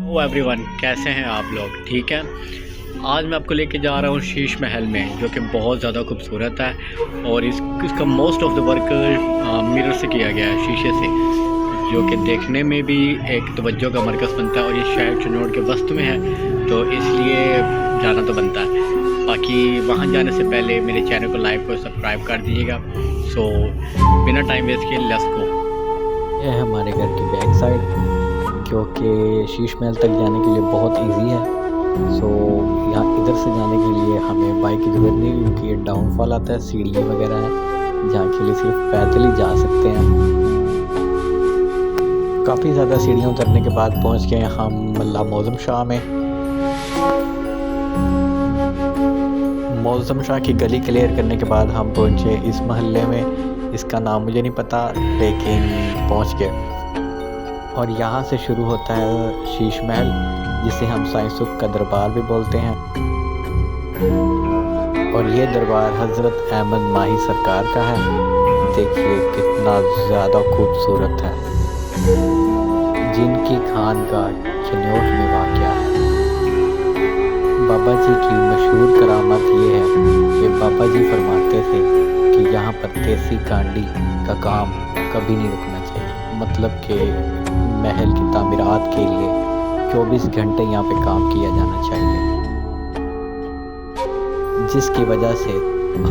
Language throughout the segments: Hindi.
हेलो एवरीवन, कैसे हैं आप लोग? ठीक है। आज मैं आपको लेके जा रहा हूँ शीश महल में, जो कि बहुत ज़्यादा खूबसूरत है और इसका most of the work mirror से किया गया है, शीशे से, जो कि देखने में भी एक तवज्जो का मरकज़ बनता है। और ये शहर चिन्नौड के वस्त में है, तो इसलिए जाना तो बनता है। बाकी वहाँ जाने से पहले मेरे चैनल को लाइक और सब्सक्राइब कर दीजिएगा। सो बिना टाइम वेस्ट किए लेट्स गो। यह है हमारे घर की बैक साइड, जो कि शीश महल तक जाने के लिए बहुत इजी है। सो यहाँ इधर से जाने के लिए हमें बाइक की ज़रूरत नहीं, क्योंकि ये डाउनफॉल आता है, सीढ़ियाँ वगैरह हैं जहाँ के लिए सिर्फ पैदल ही जा सकते हैं। काफ़ी ज़्यादा सीढ़ियाँ उतरने के बाद पहुँच गए हम मल्ला मौज़म शाह में। मौज़म शाह की गली क्लियर करने के बाद हम पहुँचे इस महल्ले में। इसका नाम मुझे नहीं पता, लेकिन पहुँच गए। और यहाँ से शुरू होता है शीश महल, जिसे हम साईं सुख का दरबार भी बोलते हैं। और ये दरबार हज़रत अहमद माही सरकार का है। देखिए कितना ज़्यादा खूबसूरत है, जिनकी खानगाह चिन्नौड में वाक़या है। बाबा जी की मशहूर करामत ये है कि बाबा जी फरमाते थे कि यहाँ पर देसी कांडी का काम कभी नहीं रुकना चाहिए। मतलब कि महल की तामीरात के लिए 24 घंटे यहाँ पे काम किया जाना चाहिए, जिसकी वजह से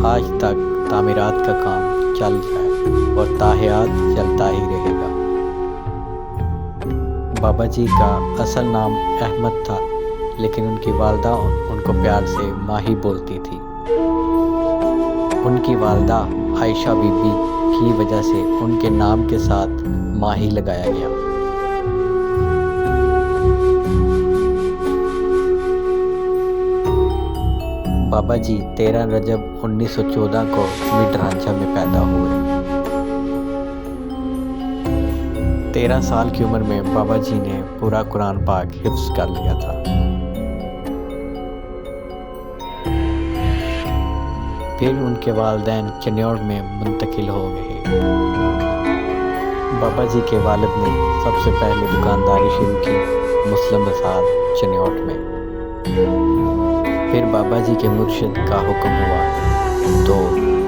आज तक तामीरात का काम चल रहा है और ताहियात चलता ही रहेगा। बाबा जी का असल नाम अहमद था, लेकिन उनकी वालदा उनको प्यार से माही बोलती थी। उनकी वालदा आयशा बीबी की वजह से उनके नाम के साथ माही लगाया गया। बाबा जी 13 रजब 1914 को मिडरांचा में पैदा हुए। 13 साल की उम्र में बाबा जी ने पूरा कुरान पाक हिफ्ज़ कर लिया था। फिर उनके वालिदैन चिन्नौड में मुंतकिल हो गए। बाबा जी के वालिद ने सबसे पहले दुकानदारी शुरू की मुस्लिम बाज़ार चिन्नौड में। फिर बाबा जी के मुर्शिद का हुक्म हुआ तो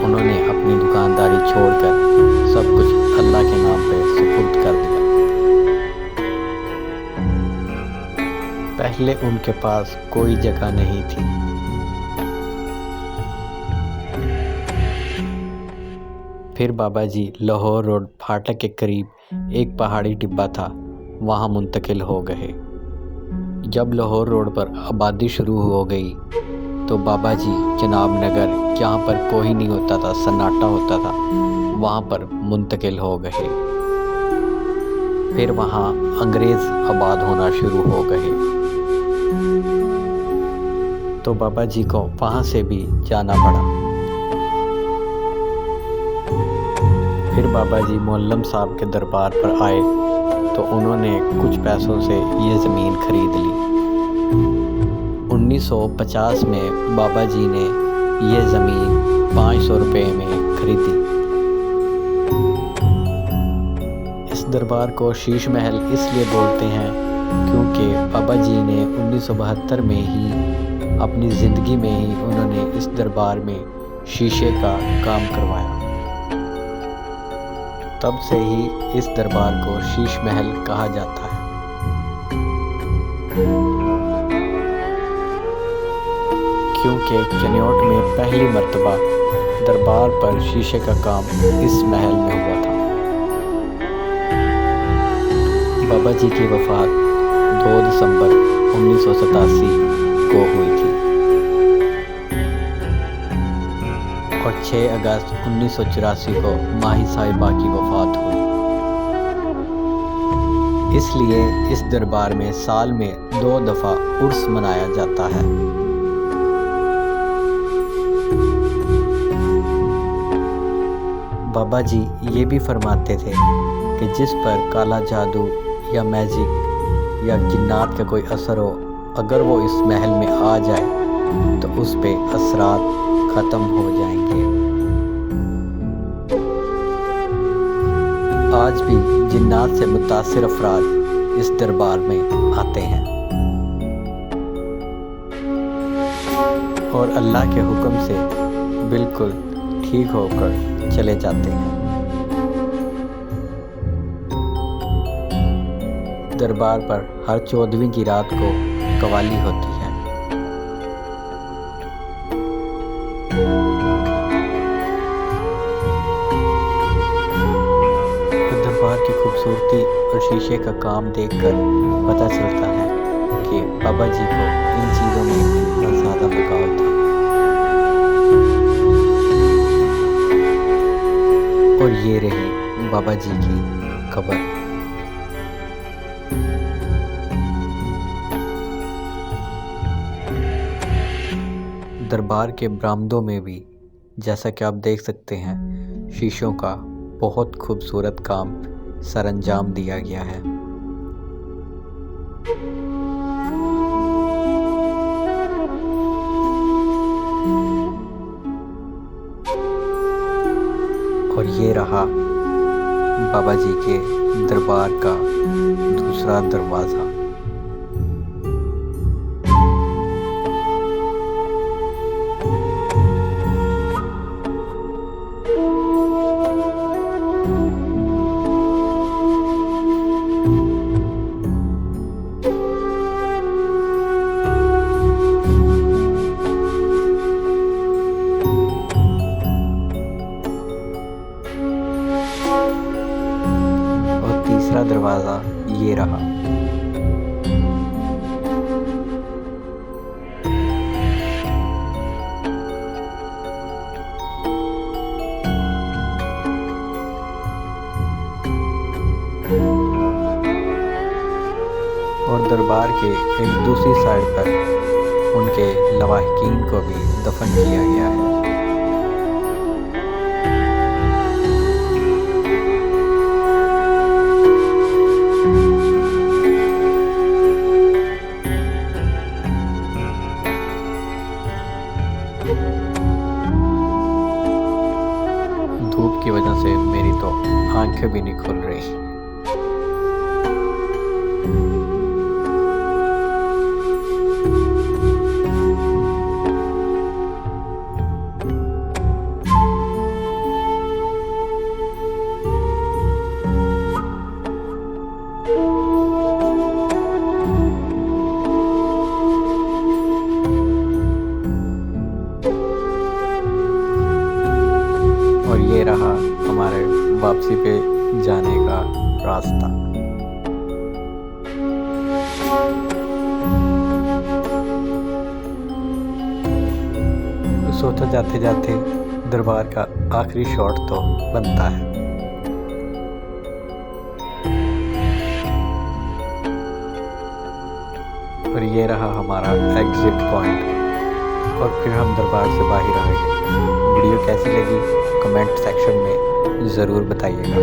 उन्होंने अपनी दुकानदारी छोड़कर सब कुछ अल्लाह के नाम पे सुपुर्द कर दिया। पहले उनके पास कोई जगह नहीं थी। फिर बाबा जी लाहौर रोड फाटक के करीब एक पहाड़ी टिब्बा था, वहाँ मुंतकिल हो गए। जब लाहौर रोड पर आबादी शुरू हो गई तो बाबा जी जनाब नगर, जहाँ पर कोई नहीं होता था, सन्नाटा होता था, वहाँ पर मुंतकिल हो गए। फिर वहाँ अंग्रेज़ आबाद होना शुरू हो गए, तो बाबा जी को वहाँ से भी जाना पड़ा। फिर बाबा जी मोहल्लम साहब के दरबार पर आए तो उन्होंने कुछ पैसों से ये ज़मीन खरीद ली। 1950 में बाबा जी ने ये ज़मीन 500 रुपये में खरीदी। इस दरबार को शीश महल इसलिए बोलते हैं क्योंकि बाबा जी ने 1972 में ही अपनी ज़िंदगी में ही उन्होंने इस दरबार में शीशे का काम करवाया। तब से ही इस दरबार को शीश महल कहा जाता है। क्योंकि चिन्नौड में पहली मर्तबा दरबार पर शीशे का काम इस महल में हुआ था। बाबा जी की वफ़ात 2 दिसंबर 1987 को हुई थी और 6 अगस्त 1984 को माही साहिबा की वफ़ात हुई। इसलिए इस दरबार में साल में 2 दफ़ा उर्स मनाया जाता है। बाबा जी ये भी फरमाते थे कि जिस पर काला जादू या मैजिक या जिन्नात का कोई असर हो, अगर वो इस महल में आ जाए तो उस पे असरात ख़त्म हो जाएंगे। आज भी जिन्नात से मुतासिर अफराद इस दरबार में आते हैं। और अल्लाह के हुक्म से बिल्कुल ठीक होकर चले जाते हैं। दरबार पर हर 14वीं की रात को कवाली होती है। दरबार की खूबसूरती और शीशे का काम देखकर पता चलता है कि बाबा जी को इन चीज़ों में इतना ज़्यादा लगाव था। और ये रही बाबा जी की कब्र। दरबार के बरामदों में भी जैसा कि आप देख सकते हैं, शीशों का बहुत खूबसूरत काम सरअंजाम दिया गया है। और ये रहा बाबा जी के दरबार का दूसरा दरवाज़ा। तीसरा दरवाज़ा ये रहा। और दरबार के एक दूसरी साइड पर उनके लवाहिकीन को भी दफन किया गया है। धूप की वजह से मेरी तो आंखें भी नहीं खुल रही। और ये रहा हमारे वापसी पे जाने का रास्ता। सोचा जाते जाते दरबार का आखिरी शॉट तो बनता है। और ये रहा हमारा एग्जिट पॉइंट। और फिर हम दरबार से बाहर आ गए। वीडियो कैसी लगी कमेंट सेक्शन में ज़रूर बताइएगा।